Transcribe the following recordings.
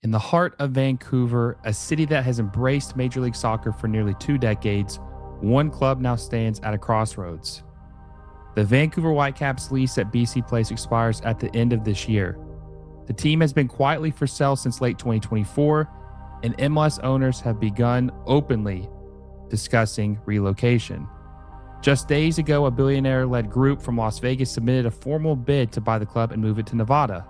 In the heart of Vancouver, a city that has embraced Major League Soccer for nearly 2 decades, one club now stands at a crossroads. The Vancouver Whitecaps lease at BC Place expires at the end of this year. The team has been quietly for sale since late 2024, and MLS owners have begun openly discussing relocation. Just days ago, a billionaire-led group from Las Vegas submitted a formal bid to buy the club and move it to Nevada.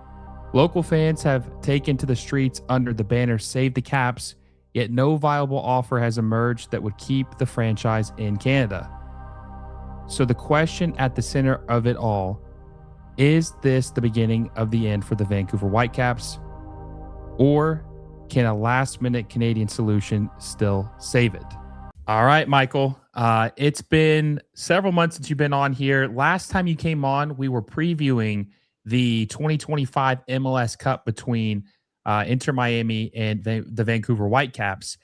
Local fans have taken to the streets under the banner Save the Caps, yet no viable offer has emerged that would keep the franchise in Canada. So the question at the center of it all, is this the beginning of the end for the Vancouver Whitecaps? Or can a last-minute Canadian solution still save it? All right, Michael. It's been several months since you've been on here. Last time you came on, we were previewing the 2025 MLS Cup between Inter Miami and the Vancouver Whitecaps.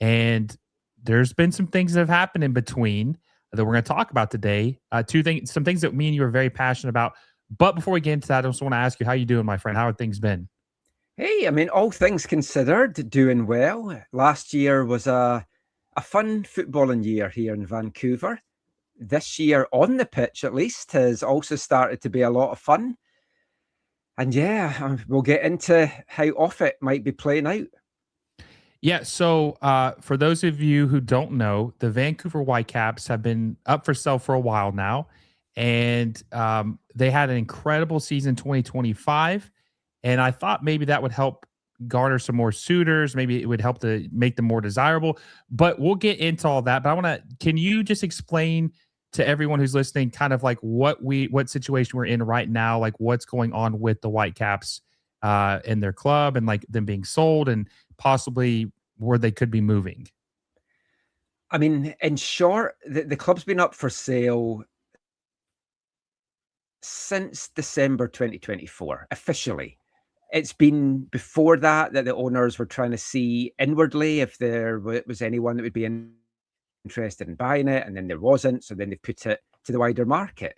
And there's been some things that have happened in between that we're going to talk about today. Some things that me and you are very passionate about. But before we get into that, I just want to ask you, how you doing, my friend? How have things been? Hey, I mean, all things considered, doing well. Last year was a fun footballing year here in Vancouver. This year, on the pitch at least, has also started to be a lot of fun. And yeah, we'll get into how off it might be playing out. Yeah, so for those of you who don't know, the Vancouver Whitecaps have been up for sale for a while now, and they had an incredible season 2025, and I thought maybe that would help garner some more suitors. Maybe it would help to make them more desirable, but we'll get into all that. But can you just explain to everyone who's listening kind of like what situation we're in right now, like what's going on with the Whitecaps in their club and like them being sold and possibly where they could be moving? I mean, in short, the club's been up for sale since December 2024, officially. It's been before that the owners were trying to see inwardly if there was anyone that would be interested in buying it, and then there wasn't, so then they put it to the wider market.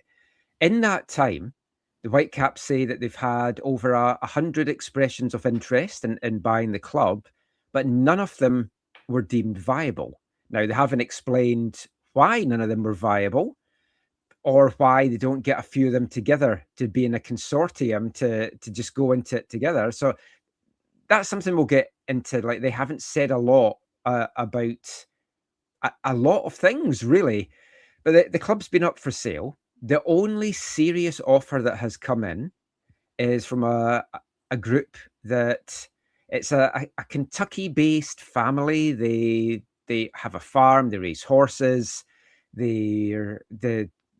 In that time, the Whitecaps say that they've had over 100 expressions of interest in buying the club, but none of them were deemed viable. Now, they haven't explained why none of them were viable, or why they don't get a few of them together to be in a consortium to just go into it together. So that's something we'll get into. Like, they haven't said a lot about a lot of things, really. But the club's been up for sale. The only serious offer that has come in is from a group that it's a Kentucky-based family. They have a farm. They raise horses. The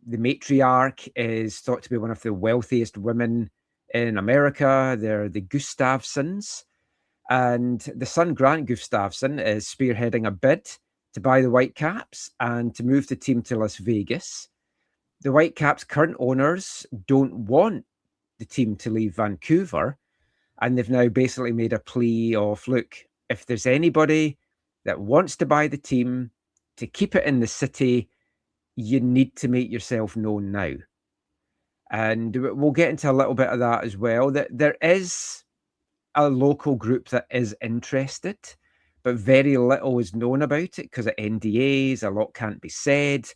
matriarch is thought to be one of the wealthiest women in America. They're the Gustafsons. And the son, Grant Gustafson, is spearheading a bid to buy the Whitecaps and to move the team to Las Vegas. The Whitecaps' current owners don't want the team to leave Vancouver, and they've now basically made a plea of, look, if there's anybody that wants to buy the team to keep it in the city, you need to make yourself known now. And we'll get into a little bit of that as well. That there is a local group that is interested, but very little is known about it because of NDAs. A lot can't be said,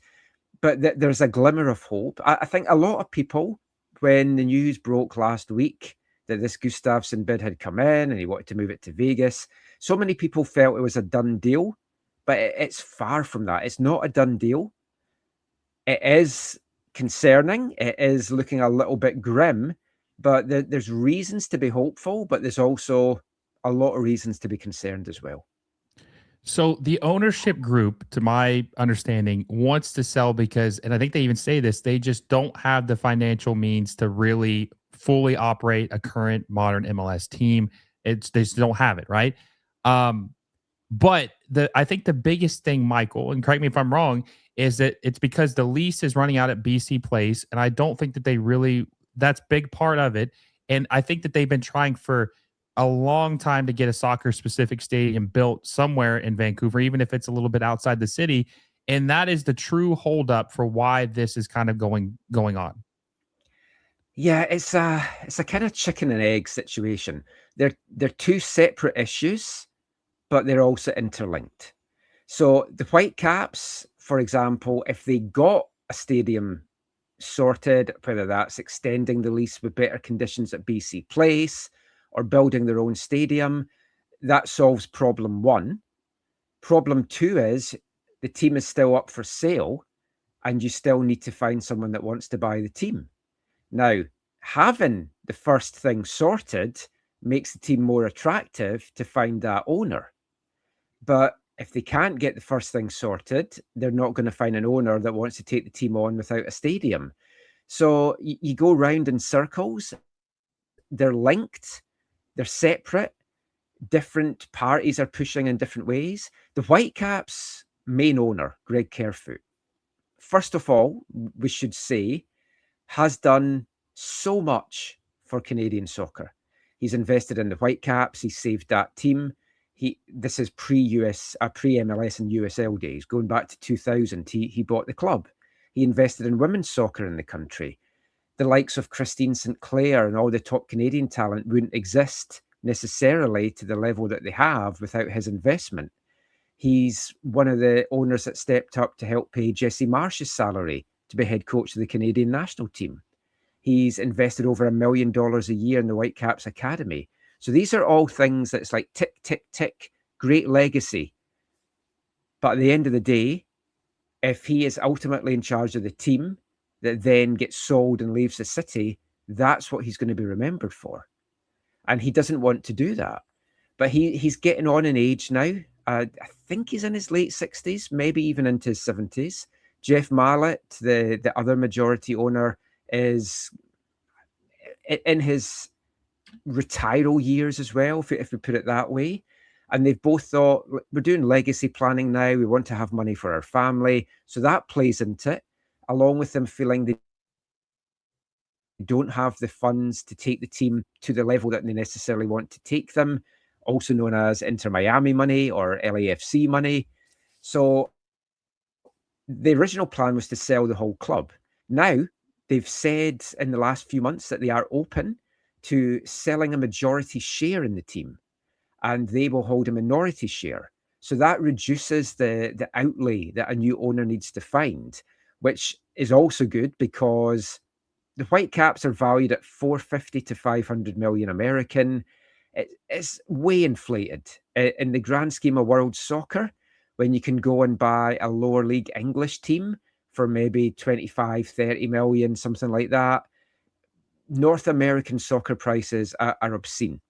but there's a glimmer of hope. I think a lot of people, when the news broke last week that this Gustafson bid had come in and he wanted to move it to Vegas, so many people felt it was a done deal, but it's far from that. It's not a done deal. It is concerning. It is looking a little bit grim, but there's reasons to be hopeful, but there's also a lot of reasons to be concerned as well. So the ownership group, to my understanding, wants to sell because, and I think they even say this, they just don't have the financial means to really fully operate a current modern MLS team. They just don't have it, right? But I think the biggest thing, Michael, and correct me if I'm wrong, is that it's because the lease is running out at BC Place, and I don't think that that's a big part of it. And I think that they've been trying for a long time to get a soccer-specific stadium built somewhere in Vancouver, even if it's a little bit outside the city. And that is the true holdup for why this is kind of going on. Yeah, it's a kind of chicken and egg situation. They're two separate issues, but they're also interlinked. So the Whitecaps, for example, if they got a stadium sorted, whether that's extending the lease with better conditions at BC Place or building their own stadium, that solves problem one. Problem two is the team is still up for sale and you still need to find someone that wants to buy the team. Now, having the first thing sorted makes the team more attractive to find that owner. But if they can't get the first thing sorted, they're not going to find an owner that wants to take the team on without a stadium. So you go round in circles. They're linked. They're separate. Different parties are pushing in different ways. The Whitecaps' main owner, Greg Kerfoot, first of all, we should say, has done so much for Canadian soccer. He's invested in the Whitecaps. He saved that team. This is pre-MLS and USL days, going back to 2000. He bought the club. He invested in women's soccer in the country. The likes of Christine St. Clair and all the top Canadian talent wouldn't exist necessarily to the level that they have without his investment. He's one of the owners that stepped up to help pay Jesse Marsh's salary to be head coach of the Canadian national team. He's invested over $1 million a year in the Whitecaps Academy. So these are all things that's like tick, tick, tick, great legacy. But at the end of the day, if he is ultimately in charge of the team that then gets sold and leaves the city, that's what he's going to be remembered for. And he doesn't want to do that. But he's getting on in age now. I think he's in his late 60s, maybe even into his 70s. Jeff Marlett, the other majority owner, is in his retiral years as well, if we put it that way. And they've both thought, we're doing legacy planning now. We want to have money for our family. So that plays into it, along with them feeling they don't have the funds to take the team to the level that they necessarily want to take them, also known as Inter Miami money or LAFC money. So the original plan was to sell the whole club. Now, they've said in the last few months that they are open to selling a majority share in the team, and they will hold a minority share. So that reduces the outlay that a new owner needs to find, which is also good because the Whitecaps are valued at 450 to 500 million American. It's way inflated in the grand scheme of world soccer. When you can go and buy a lower league English team for maybe 25, 30 million, something like that. North American soccer prices are obscene.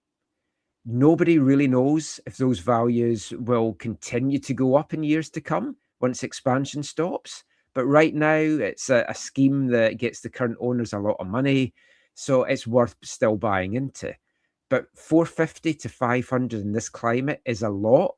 Nobody really knows if those values will continue to go up in years to come once expansion stops. But right now, it's a scheme that gets the current owners a lot of money, so it's worth still buying into. But 450 to 500 in this climate is a lot.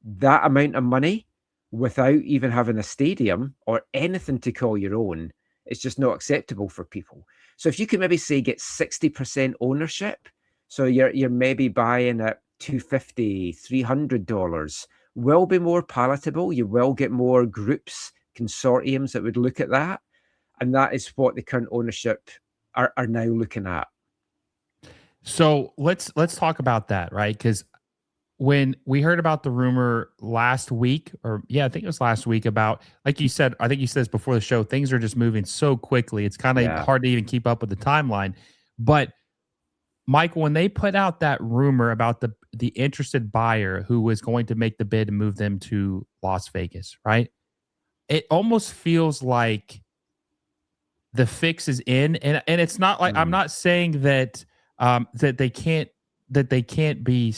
That amount of money without even having a stadium or anything to call your own, it's just not acceptable for people. So if you can maybe say get 60% ownership, so you're maybe buying at $250, $300, will be more palatable. You will get more groups, consortiums that would look at that. And that is what the current ownership are now looking at. So let's talk about that, right? Because when we heard about the rumor last week, I think it was last week, about, like you said, I think you said this before the show, things are just moving so quickly. It's kind of hard to even keep up with the timeline. But Michael, when they put out that rumor about the interested buyer who was going to make the bid and move them to Las Vegas, right? It almost feels like the fix is in, and it's not like I'm not saying that that they can't be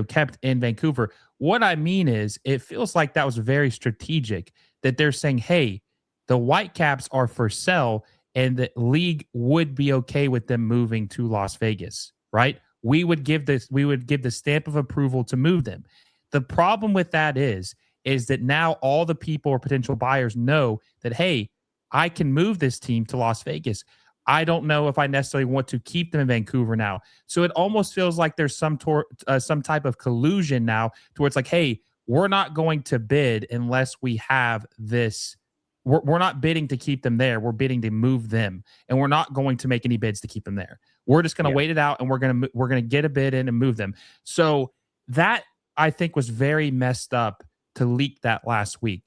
kept in Vancouver. What I mean is, it feels like that was very strategic, that they're saying, hey, the Whitecaps are for sale, and the league would be okay with them moving to Las Vegas, right? We would give the stamp of approval to move them. The problem with that is that now all the people or potential buyers know that, hey, I can move this team to Las Vegas. I don't know if I necessarily want to keep them in Vancouver now. So it almost feels like there's some type of collusion now towards like, hey, we're not going to bid unless we have this. We're not bidding to keep them there. We're bidding to move them, and we're not going to make any bids to keep them there. We're just going to Yeah. wait it out, and we're going to get a bid in and move them. So that, I think, was very messed up to leak that last week.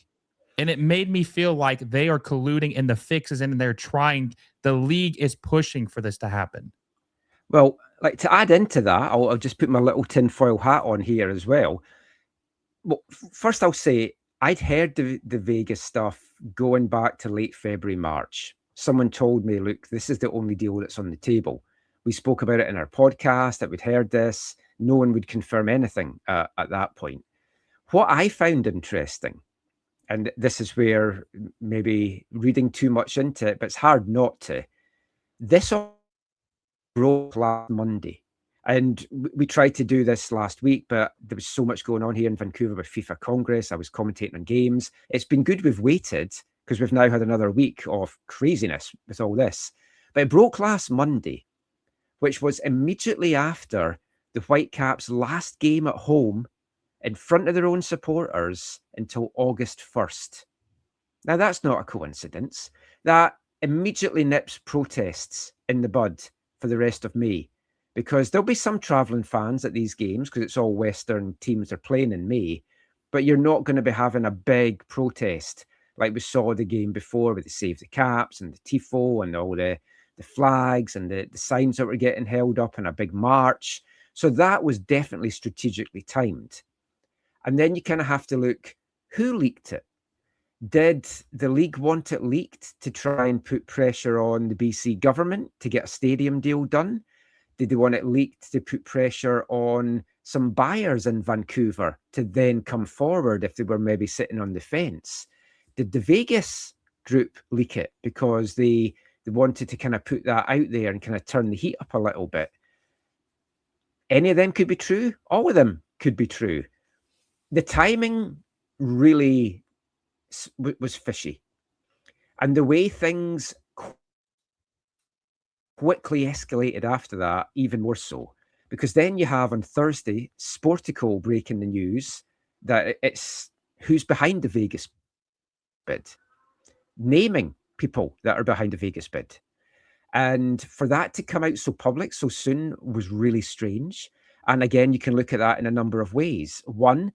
And it made me feel like they are colluding and the fix is in, and they're trying, the league is pushing for this to happen. Well, like, to add into that, I'll just put my little tinfoil hat on here as well. Well, first I'll say I'd heard the Vegas stuff going back to late February, March. Someone told me, look, this is the only deal that's on the table. We spoke about it in our podcast, that we'd heard this. No one would confirm anything at that point. What I found interesting, and this is where maybe reading too much into it, but it's hard not to, this all broke last Monday. And we tried to do this last week, but there was so much going on here in Vancouver with FIFA Congress. I was commentating on games. It's been good we've waited, because we've now had another week of craziness with all this. But it broke last Monday, which was immediately after the Whitecaps' last game at home in front of their own supporters until August 1st. Now, that's not a coincidence. That immediately nips protests in the bud for the rest of May, because there'll be some travelling fans at these games because it's all Western teams are playing in May, but you're not going to be having a big protest like we saw the game before with the Save the Caps and the Tifo and all the flags and the signs that were getting held up in a big march. So that was definitely strategically timed. And then you kind of have to look, who leaked it? Did the league want it leaked to try and put pressure on the BC government to get a stadium deal done? Did they want it leaked to put pressure on some buyers in Vancouver to then come forward if they were maybe sitting on the fence? Did the Vegas group leak it because they wanted to kind of put that out there and kind of turn the heat up a little bit? Any of them could be true. All of them could be true. The timing really was fishy. And the way things quickly escalated after that, even more so. Because then you have on Thursday, Sportico breaking the news that it's who's behind the Vegas bid, naming people that are behind the Vegas bid. And for that to come out so public so soon was really strange. And again, you can look at that in a number of ways. One,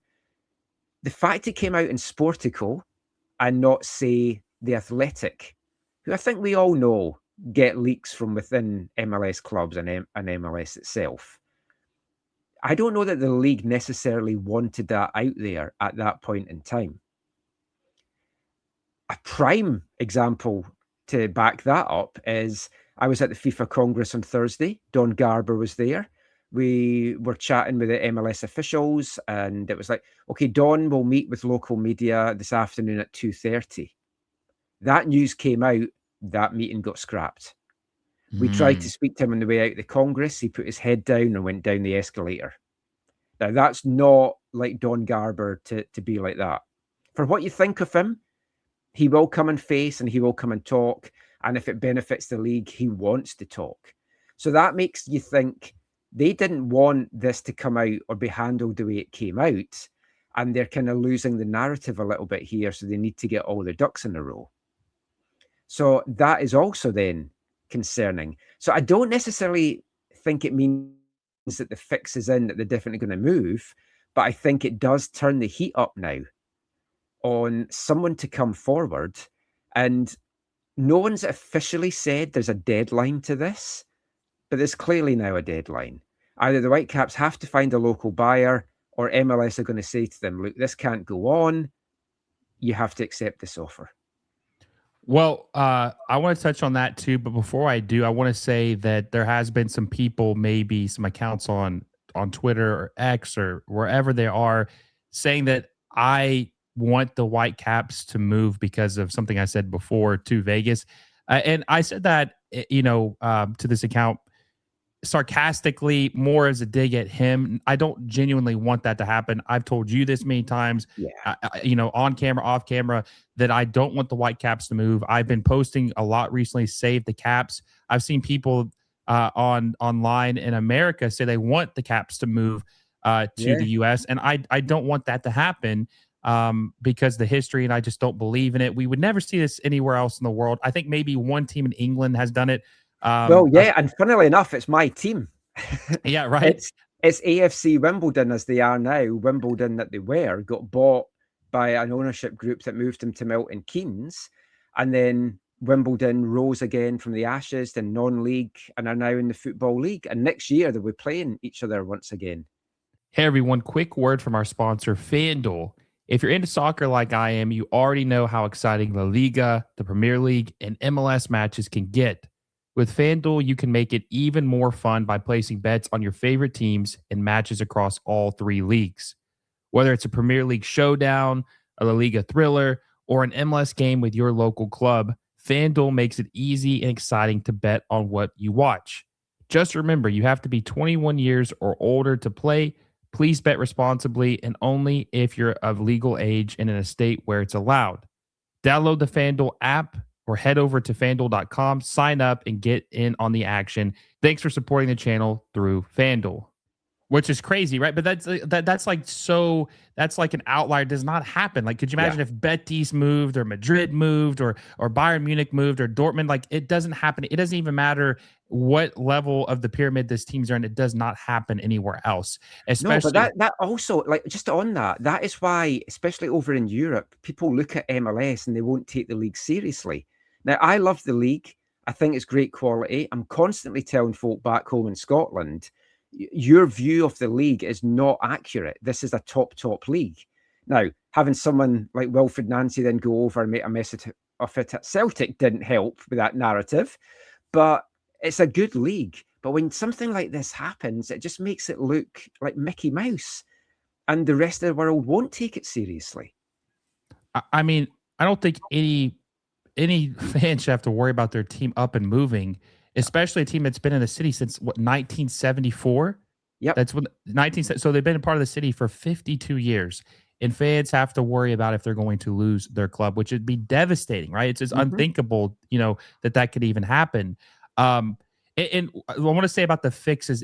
the fact it came out in Sportico and not, say, The Athletic, who I think we all know get leaks from within MLS clubs and MLS itself. I don't know that the league necessarily wanted that out there at that point in time. A prime example to back that up is I was at the FIFA Congress on Thursday. Don Garber was there. We were chatting with the MLS officials, and it was like, okay, Don will meet with local media this afternoon at 2:30. That news came out, that meeting got scrapped. We tried to speak to him on the way out of the Congress. He put his head down and went down the escalator. Now, that's not like Don Garber to be like that. For what you think of him, he will come and face and he will come and talk. And if it benefits the league, he wants to talk. So that makes you think they didn't want this to come out or be handled the way it came out. And they're kind of losing the narrative a little bit here. So they need to get all their ducks in a row. So that is also then concerning. So I don't necessarily think it means that the fix is in, that they're definitely going to move. But I think it does turn the heat up now on someone to come forward. And no one's officially said there's a deadline to this, but there's clearly now a deadline. Either the Whitecaps have to find a local buyer, or MLS are going to say to them, look, this can't go on. You have to accept this offer. Well, I want to touch on that too, but before I do, I want to say that there has been some people, maybe some accounts on Twitter or X or wherever they are, saying that I want the Whitecaps to move because of something I said before to Vegas, and I said that to this account sarcastically, more as a dig at him. I don't genuinely want that to happen. I've told you this many times, on camera, off camera, that I don't want the Whitecaps to move. I've been posting a lot recently, save the Caps. I've seen people online in America say they want the Caps to move to the U.S., and I don't want that to happen because the history, and I just don't believe in it. We would never see this anywhere else in the world. I think maybe one team in England has done it. Well, yeah, and funnily enough, it's my team. Yeah, right. It's AFC Wimbledon as they are now. Wimbledon that they were got bought by an ownership group that moved them to Milton Keynes, and then Wimbledon rose again from the ashes in non-league and are now in the Football League. And next year they'll be playing each other once again. Hey, everyone, quick word from our sponsor, FanDuel. If you're into soccer like I am, you already know how exciting La Liga, the Premier League, and MLS matches can get. With FanDuel, you can make it even more fun by placing bets on your favorite teams and matches across all three leagues. Whether it's a Premier League showdown, a La Liga thriller, or an MLS game with your local club, FanDuel makes it easy and exciting to bet on what you watch. Just remember, you have to be 21 years or older to play. Please bet responsibly and only if you're of legal age and in a state where it's allowed. Download the FanDuel app or head over to fanduel.com, sign up, and get in on the action. Thanks for supporting the channel through FanDuel, which is crazy, right? But that's like an outlier. It does not happen. Like, could you imagine if Betis moved or Madrid moved or Bayern Munich moved or Dortmund? Like, it doesn't happen. It doesn't even matter what level of the pyramid this teams are in. It does not happen anywhere else. Especially, no, but that also, like, just on that is why, especially over in Europe, people look at MLS and they won't take the league seriously. Now, I love the league. I think it's great quality. I'm constantly telling folk back home in Scotland, your view of the league is not accurate. This is a top league. Now, having someone like Wilfred Nancy then go over and make a mess of it at Celtic didn't help with that narrative, but it's a good league. But when something like this happens, it just makes it look like Mickey Mouse, and the rest of the world won't take it seriously. I mean, I don't think any fan should have to worry about their team up and moving, especially a team that's been in the city since 1974. Yep. That's when so they've been a part of the city for 52 years, and fans have to worry about if they're going to lose their club, which would be devastating, right? It's just unthinkable, that could even happen. And I want to say about the fixes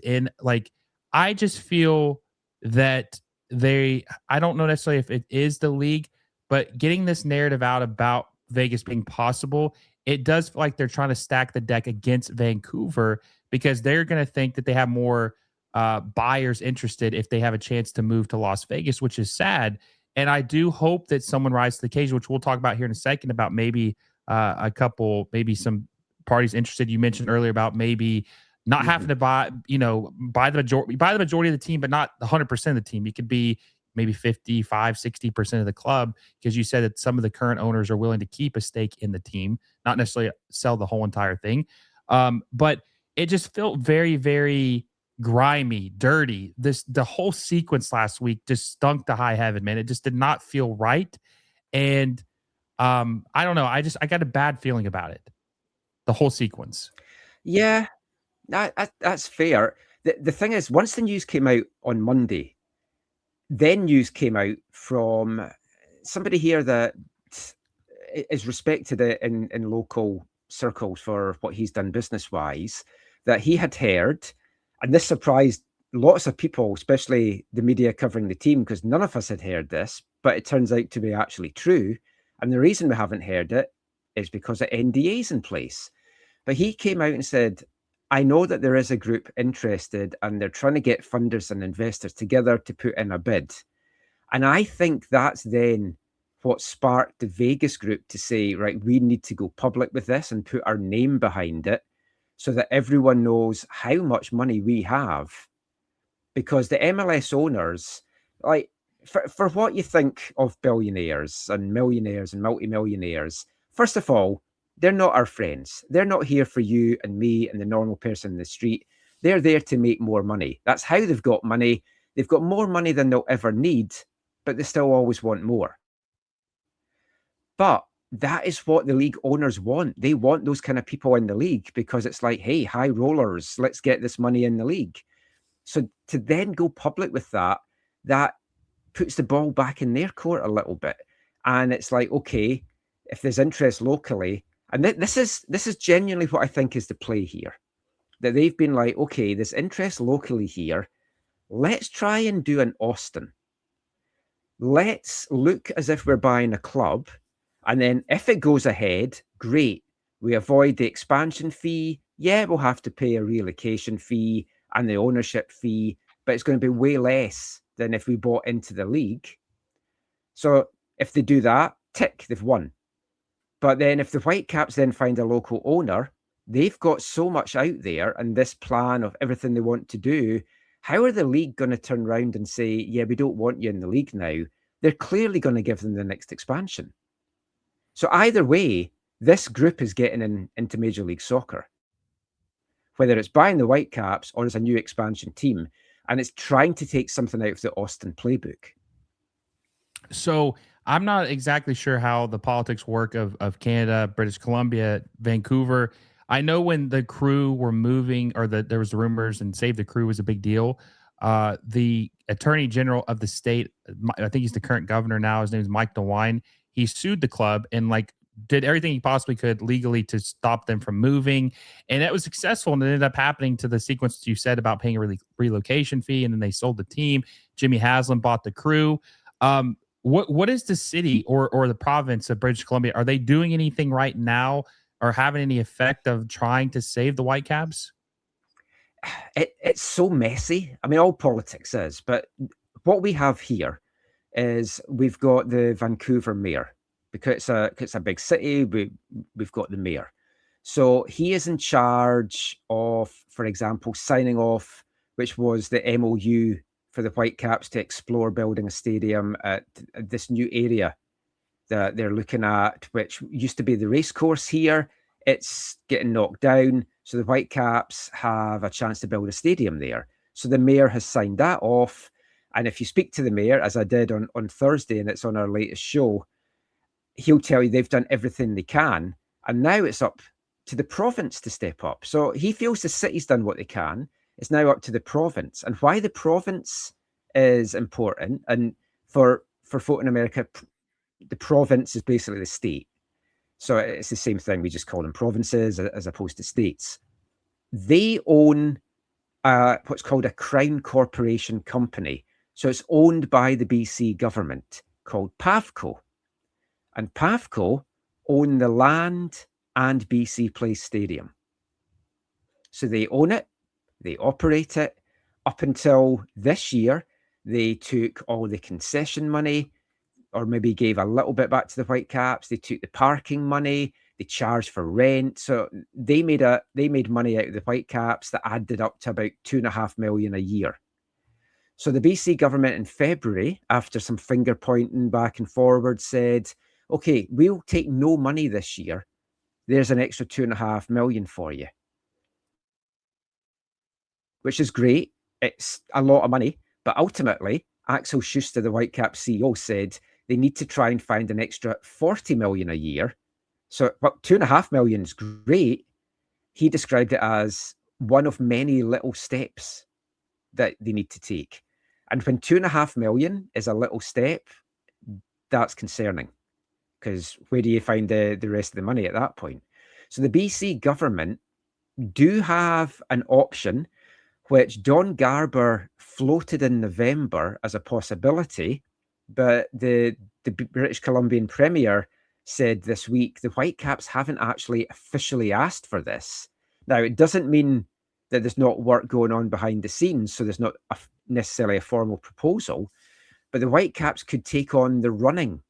I just feel that I don't know necessarily if it is the league, but getting this narrative out about Vegas being possible, it does feel like they're trying to stack the deck against Vancouver because they're going to think that they have more buyers interested if they have a chance to move to Las Vegas, which is sad. And I do hope that someone rises to the occasion, which we'll talk about here in a second, about maybe maybe some parties interested. You mentioned earlier about maybe not having to buy the majority of the team, but not 100% of the team. You could be maybe 55, 60% of the club, because you said that some of the current owners are willing to keep a stake in the team, not necessarily sell the whole entire thing. But it just felt very, very grimy, dirty. The whole sequence last week just stunk to high heaven, man. It just did not feel right. And I don't know. I got a bad feeling about it. The whole sequence. Yeah, that's fair. The thing is, once the news came out on Monday, then news came out from somebody here that is respected in local circles for what he's done business-wise, that he had heard, and this surprised lots of people, especially the media covering the team, because none of us had heard this, but it turns out to be actually true. And the reason we haven't heard it is because of NDAs in place. But he came out and said, I know that there is a group interested and they're trying to get funders and investors together to put in a bid. And I think that's then what sparked the Vegas group to say, right, we need to go public with this and put our name behind it so that everyone knows how much money we have. Because the MLS owners, like, for what you think of billionaires and millionaires and multimillionaires, first of all, they're not our friends. They're not here for you and me and the normal person in the street. They're there to make more money. That's how they've got money. They've got more money than they'll ever need, but they still always want more. But that is what the league owners want. They want those kind of people in the league because it's like, hey, high rollers, let's get this money in the league. So to then go public with that puts the ball back in their court a little bit. And it's like, okay, if there's interest locally, and this is genuinely what I think is the play here, that they've been like, okay, there's interest locally here. Let's try and do an Austin. Let's look as if we're buying a club. And then if it goes ahead, great. We avoid the expansion fee. yeah, we'll have to pay a relocation fee and the ownership fee, but it's going to be way less than if we bought into the league. So if they do that, tick, they've won. But then if the Whitecaps then find a local owner, they've got so much out there and this plan of everything they want to do. How are the league going to turn around and say, yeah, we don't want you in the league now? They're clearly going to give them the next expansion. So either way, this group is getting into Major League Soccer, whether it's buying the Whitecaps or as a new expansion team, and it's trying to take something out of the Austin playbook. So I'm not exactly sure how the politics work of Canada, British Columbia, Vancouver. I know when the Crew were moving, or there was the rumors, and Save the Crew was a big deal. The Attorney General of the state, I think he's the current governor now. His name is Mike DeWine. He sued the club and did everything he possibly could legally to stop them from moving, and that was successful. And it ended up happening to the sequence you said about paying a relocation fee, and then they sold the team. Jimmy Haslam bought the Crew. What is the city or the province of British Columbia? Are they doing anything right now or having any effect of trying to save the Whitecaps? It's so messy. I mean, all politics is, but what we have here is we've got the Vancouver mayor, because it's a big city. We've got the mayor, so he is in charge of, for example, signing off, which was the MOU for the Whitecaps to explore building a stadium at this new area that they're looking at, which used to be the racecourse here. It's getting knocked down, so the Whitecaps have a chance to build a stadium there. So the mayor has signed that off. And if you speak to the mayor, as I did on Thursday, and it's on our latest show, he'll tell you they've done everything they can. And now it's up to the province to step up. So he feels the city's done what they can. It's now up to the province. And why the province is important, and for folk in America, the province is basically the state. So it's the same thing. We just call them provinces as opposed to states. They own what's called a Crown Corporation company. So it's owned by the BC government, called PAVCO. And PAVCO own the land and BC Place Stadium. So they own it, they operate it. Up until this year, they took all the concession money, or maybe gave a little bit back to the Whitecaps. They took the parking money, they charged for rent. So they made money out of the Whitecaps that added up to about $2.5 million a year. So the BC government in February, after some finger pointing back and forward, said, okay, we'll take no money this year. There's an extra $2.5 million for you, which is great. It's a lot of money, but ultimately, Axel Schuster, the Whitecaps CEO, said they need to try and find an extra $40 million a year. So, well, $2.5 million is great. He described it as one of many little steps that they need to take. And when $2.5 million is a little step, that's concerning, because where do you find the rest of the money at that point? So the BC government do have an option, which Don Garber floated in November as a possibility, but the British Columbian Premier said this week the Whitecaps haven't actually officially asked for this. Now, it doesn't mean that there's not work going on behind the scenes, so there's not necessarily a formal proposal, but the Whitecaps could take on the running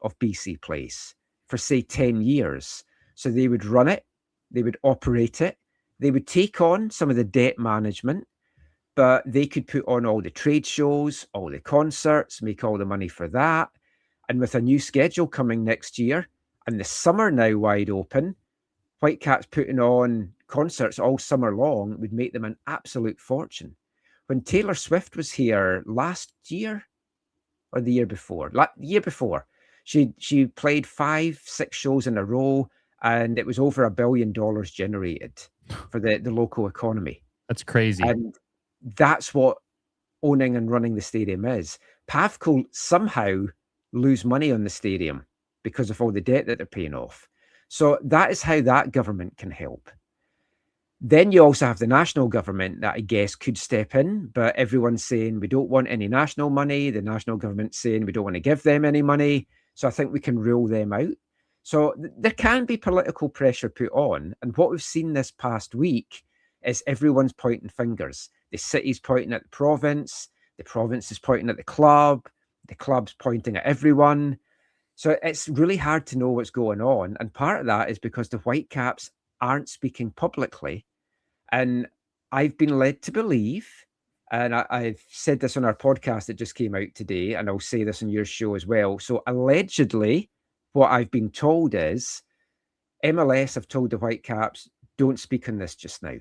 of BC Place for, say, 10 years. So they would run it, they would operate it, they would take on some of the debt management, but they could put on all the trade shows, all the concerts, make all the money for that. And with a new schedule coming next year, and the summer now wide open, Whitecaps putting on concerts all summer long would make them an absolute fortune. When Taylor Swift was here last year, or the year before, she played 5-6 shows in a row, and it was over $1 billion generated for the local economy. That's crazy. And that's what owning and running the stadium is. PAVCO somehow lose money on the stadium because of all the debt that they're paying off. So that is how that government can help. Then you also have the national government that I guess could step in, but everyone's saying we don't want any national money. The national government's saying we don't want to give them any money. So I think we can rule them out. So there can be political pressure put on. And what we've seen this past week is everyone's pointing fingers. The city's pointing at the province is pointing at the club's pointing at everyone. So it's really hard to know what's going on. And part of that is because the Whitecaps aren't speaking publicly. And I've been led to believe, and I've said this on our podcast that just came out today, and I'll say this on your show as well. So allegedly, what I've been told is MLS have told the Whitecaps, don't speak on this just now.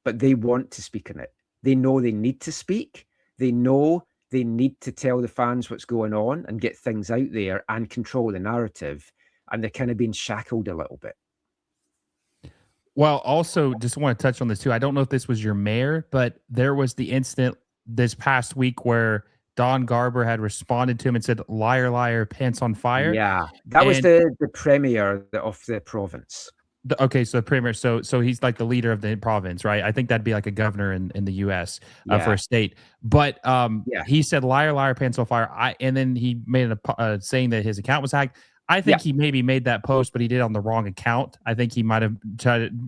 But they want to speak on it. They know they need to speak. They know they need to tell the fans what's going on and get things out there and control the narrative. And they're kind of being shackled a little bit. Well, also, just want to touch on this too. I don't know if this was your mayor, but there was the incident this past week where Don Garber had responded to him and said, liar, liar, pants on fire. Yeah, that was the premier of the province. Okay, so the premier, so he's like the leader of the province, right? I think that'd be like a governor in the U.S. For a state. But he said, liar, liar, pants on fire. And then he made a saying that his account was hacked. I think he maybe made that post, but he did it on the wrong account. I think he might have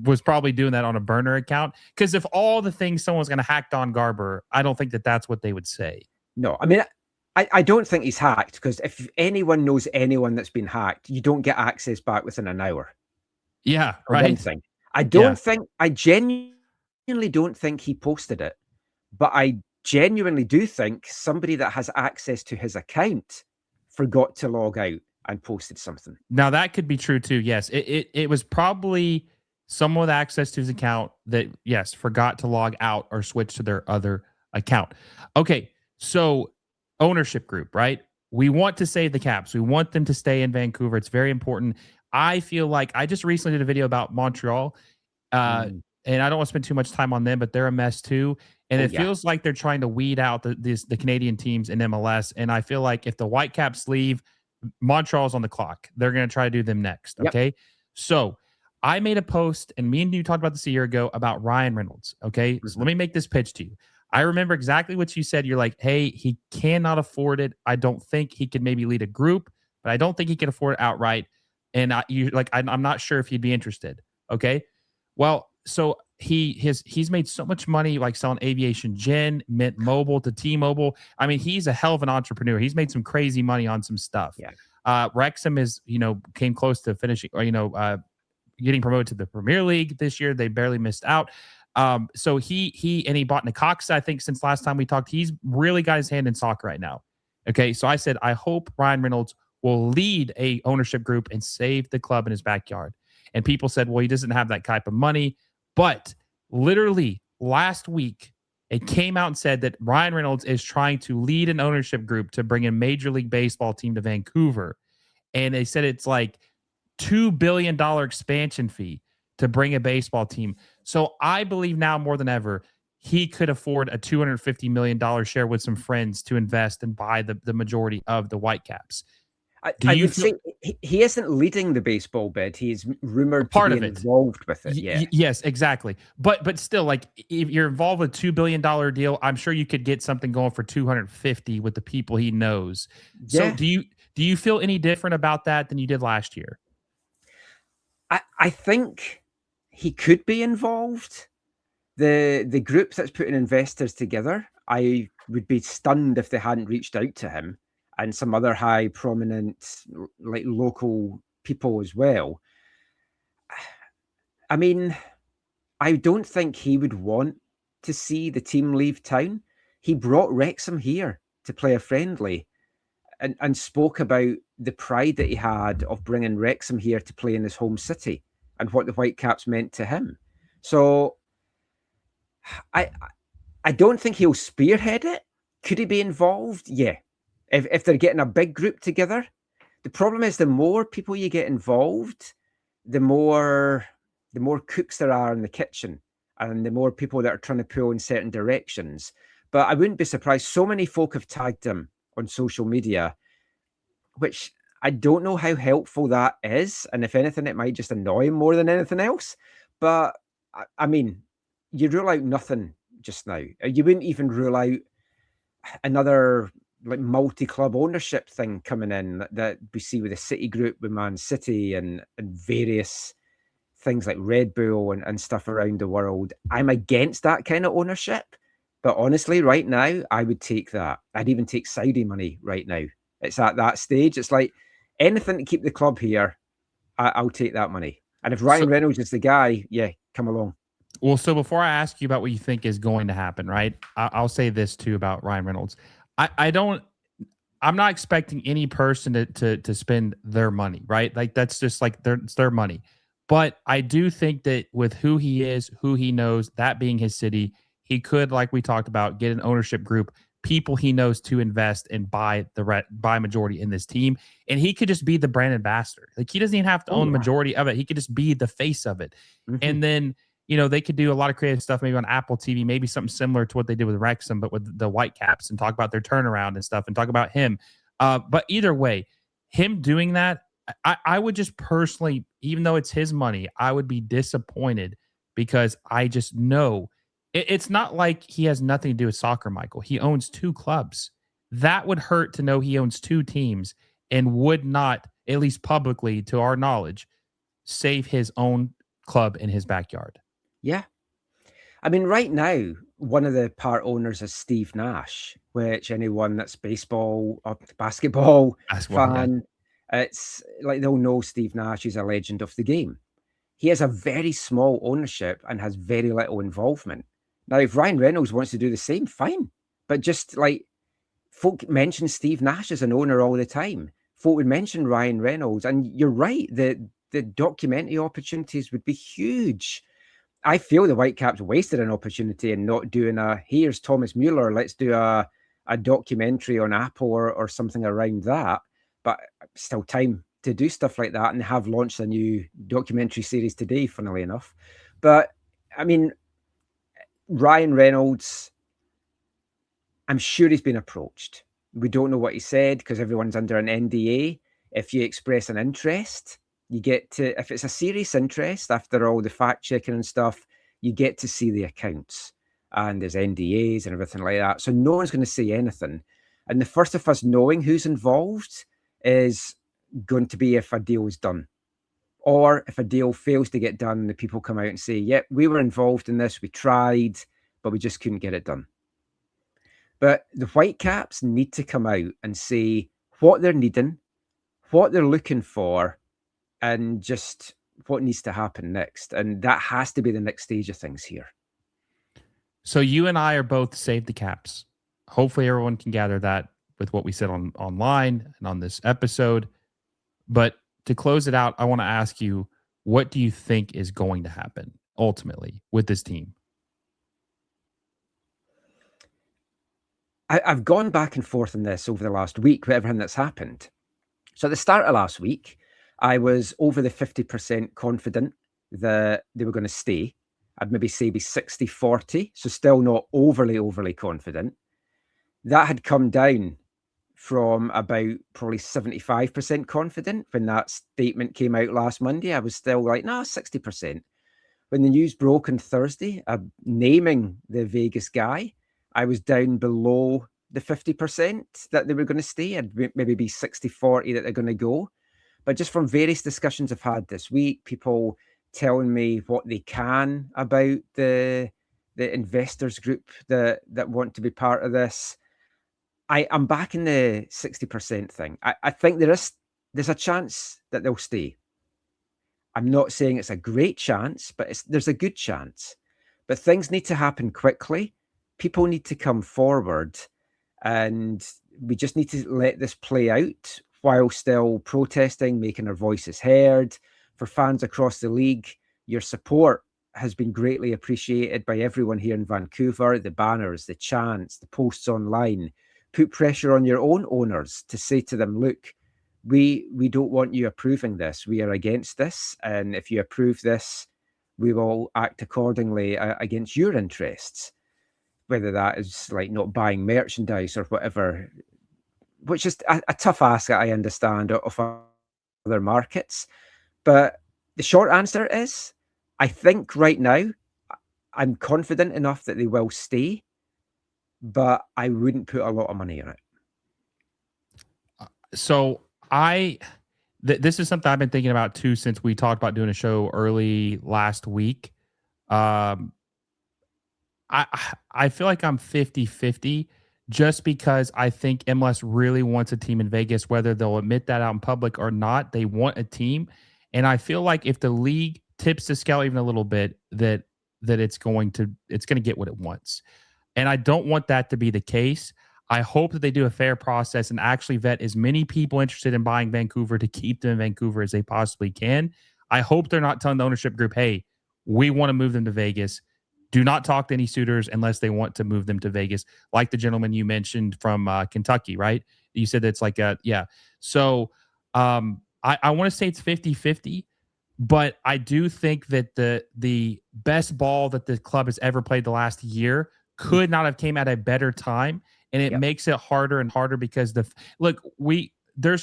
was probably doing that on a burner account. Because if all the things someone's going to hack Don Garber, I don't think that that's what they would say. No, I mean, I don't think he's hacked, because if anyone knows anyone that's been hacked, you don't get access back within an hour. Yeah, right. I genuinely don't think he posted it, but I genuinely do think somebody that has access to his account forgot to log out and posted something. Now that could be true too. Yes, it was probably someone with access to his account that forgot to log out or switch to their other account. Okay, so ownership group, right? We want to save the Caps. We want them to stay in Vancouver. It's very important. I feel like I just recently did a video about Montreal, and I don't want to spend too much time on them, but they're a mess too. And it feels like they're trying to weed out the Canadian teams in MLS. And I feel like if the Whitecaps leave, Montreal's on the clock. They're going to try to do them next. Okay. So I made a post, and me and you talked about this a year ago, about Ryan Reynolds. Okay. So let me make this pitch to you. I remember exactly what you said. You're like, hey, he cannot afford it. I don't think he could maybe lead a group, but I don't think he can afford it outright. And I'm not sure if he'd be interested. Okay. Well, so he's made so much money, like selling Aviation Gin, Mint Mobile to T-Mobile. I mean, he's a hell of an entrepreneur. He's made some crazy money on some stuff. Yeah. Wrexham came close to finishing, or getting promoted to the Premier League this year. They barely missed out. So he bought Necaxa, I think, since last time we talked. He's really got his hand in soccer right now. Okay. So I said, I hope Ryan Reynolds will lead a ownership group and save the club in his backyard. And people said, well, he doesn't have that type of money. But literally last week, it came out and said that Ryan Reynolds is trying to lead an ownership group to bring a Major League Baseball team to Vancouver. And they said it's like $2 billion expansion fee to bring a baseball team. So I believe now more than ever, he could afford a $250 million share with some friends to invest and buy the majority of the Whitecaps. I would say he isn't leading the baseball bid. He's rumored part to be involved with it. Yeah. Yes, exactly. But still, like, if you're involved with $2 billion deal, I'm sure you could get something going for 250 with the people he knows. Yeah. So do you feel any different about that than you did last year? I think he could be involved. The group that's putting investors together, I would be stunned if they hadn't reached out to him and some other high prominent, like, local people as well. I mean, I don't think he would want to see the team leave town. He brought Wrexham here to play a friendly and spoke about the pride that he had of bringing Wrexham here to play in his home city and what the Whitecaps meant to him. So I don't think he'll spearhead it. Could he be involved? Yeah. If they're getting a big group together. The problem is the more people you get involved, the more cooks there are in the kitchen and the more people that are trying to pull in certain directions. But I wouldn't be surprised. So many folk have tagged him on social media, which I don't know how helpful that is. And if anything, it might just annoy him more than anything else. But I mean, you rule out nothing just now. You wouldn't even rule out another like multi-club ownership thing coming in that we see with the City Group, with Man City and various things like Red Bull and stuff around the world. I'm against that kind of ownership. But honestly, right now, I would take that. I'd even take Saudi money right now. It's at that stage. It's like anything to keep the club here, I'll take that money. And if Ryan So, Reynolds is the guy, yeah, come along. well, so before I ask you about what you think is going to happen, right? I'll say this too about Ryan Reynolds. I don't. I'm not expecting any person to spend their money, right? Like that's just like it's their money. But I do think that with who he is, who he knows, that being his city, he could, like we talked about, get an ownership group, people he knows to invest and buy majority in this team, and he could just be the brand ambassador. Like he doesn't even have to Oh own the yeah. majority of it. He could just be the face of it, Mhm. and then they could do a lot of creative stuff maybe on Apple TV, maybe something similar to what they did with Wrexham, but with the Whitecaps and talk about their turnaround and stuff and talk about him. But either way, him doing that, I would just personally, even though it's his money, I would be disappointed because I just know it's not like he has nothing to do with soccer, Michael. He owns two clubs. That would hurt to know he owns two teams and would not, at least publicly, to our knowledge, save his own club in his backyard. Yeah. I mean, right now, one of the part owners is Steve Nash, which anyone that's baseball or basketball Basketball, yeah. fan, it's like they'll know Steve Nash is a legend of the game. He has a very small ownership and has very little involvement. Now, if Ryan Reynolds wants to do the same, fine. But just like folk mention Steve Nash as an owner all the time, folk would mention Ryan Reynolds. And you're right, the documentary opportunities would be huge. I feel the Whitecaps wasted an opportunity in not doing here's Thomas Mueller, let's do a documentary on Apple or something around that. But still time to do stuff like that, and have launched a new documentary series today, funnily enough. But I mean, Ryan Reynolds, I'm sure he's been approached. We don't know what he said because everyone's under an NDA. If you express an interest, you get to, if it's a serious interest, after all the fact checking and stuff, you get to see the accounts. And there's NDAs and everything like that. So no one's going to say anything. And the first of us knowing who's involved is going to be if a deal is done. Or if a deal fails to get done, the people come out and say, yep, we were involved in this, we tried, but we just couldn't get it done. But the Whitecaps need to come out and say what they're needing, what they're looking for, and just what needs to happen next. And that has to be the next stage of things here. So you and I are both save the caps. Hopefully everyone can gather that with what we said online and on this episode. But to close it out, I want to ask you, what do you think is going to happen ultimately with this team? I've gone back and forth on this over the last week with everything that's happened. So at the start of last week, I was over the 50% confident that they were going to stay. I'd maybe say be 60-40, so still not overly confident. That had come down from about probably 75% confident when that statement came out last Monday. I was still like, 60%. When the news broke on Thursday, naming the Vegas guy, I was down below the 50% that they were going to stay. I'd maybe be 60-40 that they're going to go. But just from various discussions I've had this week, people telling me what they can about the investors group that want to be part of this, I'm back in the 60% thing. I think there's a chance that they'll stay. I'm not saying it's a great chance, but there's a good chance. But things need to happen quickly. People need to come forward, and we just need to let this play out while still protesting, making our voices heard. For fans across the league, your support has been greatly appreciated by everyone here in Vancouver. The banners, the chants, the posts online. Put pressure on your own owners to say to them, look, we don't want you approving this. We are against this. And if you approve this, we will act accordingly against your interests. Whether that is like not buying merchandise or whatever, which is a tough ask, I understand, of other markets. But the short answer is, I think right now, I'm confident enough that they will stay, but I wouldn't put a lot of money on it. So this is something I've been thinking about too since we talked about doing a show early last week. Um, I I feel like I'm 50-50 just because I think MLS really wants a team in Vegas, whether they'll admit that out in public or not. They want a team. And I feel like if the league tips the scale even a little bit, that it's going to get what it wants. And I don't want that to be the case. I hope that they do a fair process and actually vet as many people interested in buying Vancouver to keep them in Vancouver as they possibly can. I hope they're not telling the ownership group, hey, we want to move them to Vegas. Do not talk to any suitors unless they want to move them to Vegas, like the gentleman you mentioned from Kentucky, right? You said it's like yeah. So I want to say it's 50-50, but I do think that the best ball that the club has ever played the last year could not have came at a better time, and it Yep. makes it harder and harder because there's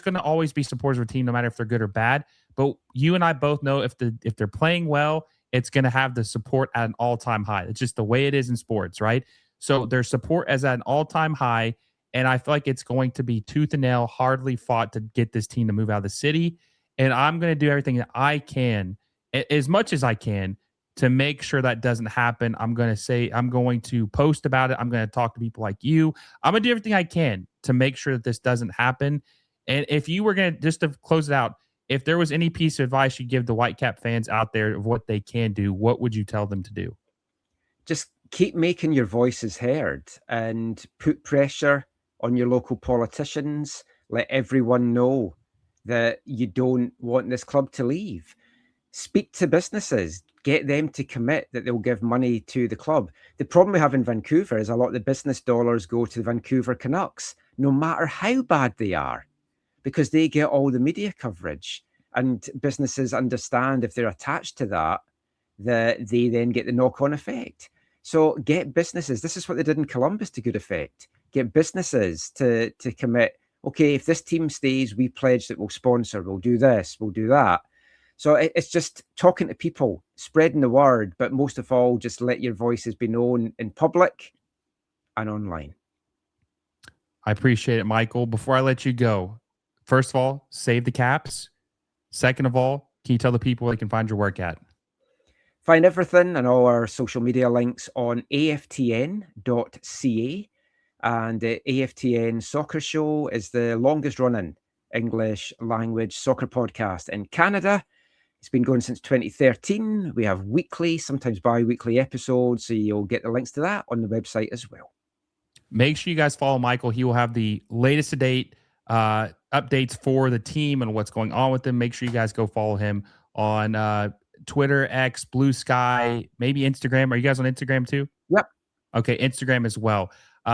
going to always be supporters of a team no matter if they're good or bad. But you and I both know if they're playing well, it's going to have the support at an all-time high. It's just the way it is in sports, right? So their support is at an all-time high, and I feel like it's going to be tooth and nail, hardly fought to get this team to move out of the city. And I'm going to do everything that I can, as much as I can, to make sure that doesn't happen. I'm going to post about it. I'm going to talk to people like you. I'm going to do everything I can to make sure that this doesn't happen. And if you were going to, just to close it out, if there was any piece of advice you'd give the Whitecap fans out there of what they can do, what would you tell them to do? Just keep making your voices heard and put pressure on your local politicians. Let everyone know that you don't want this club to leave. Speak to businesses, get them to commit that they'll give money to the club. The problem we have in Vancouver is a lot of the business dollars go to the Vancouver Canucks, no matter how bad they are, because they get all the media coverage. And businesses understand if they're attached to that, that they then get the knock-on effect. So get businesses. This is what they did in Columbus to good effect. Get businesses to commit. Okay, if this team stays, we pledge that we'll sponsor, we'll do this, we'll do that. So it's just talking to people, spreading the word, but most of all, just let your voices be known in public and online. I appreciate it, Michael. Before I let you go, first of all, save the Caps. Second of all, can you tell the people where they can find your work at? Find everything and all our social media links on aftn.ca. And the AFTN Soccer Show is the longest running English language soccer podcast in Canada. It's been going since 2013. We have weekly, sometimes bi-weekly episodes, so you'll get the links to that on the website as well. Make sure you guys follow Michael. He will have the latest to date updates for the team and what's going on with them. Make sure you guys go follow him on Twitter, X, Blue Sky, maybe Instagram. Are you guys on Instagram too? Yep. Okay, Instagram as well.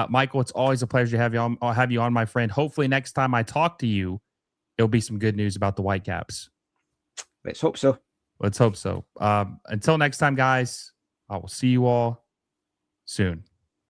Michael, it's always a pleasure to have you on. I'll have you on, my friend. Hopefully next time I talk to you, it'll be some good news about the Whitecaps. Let's hope so. Let's hope so. Until next time, guys, I will see you all soon.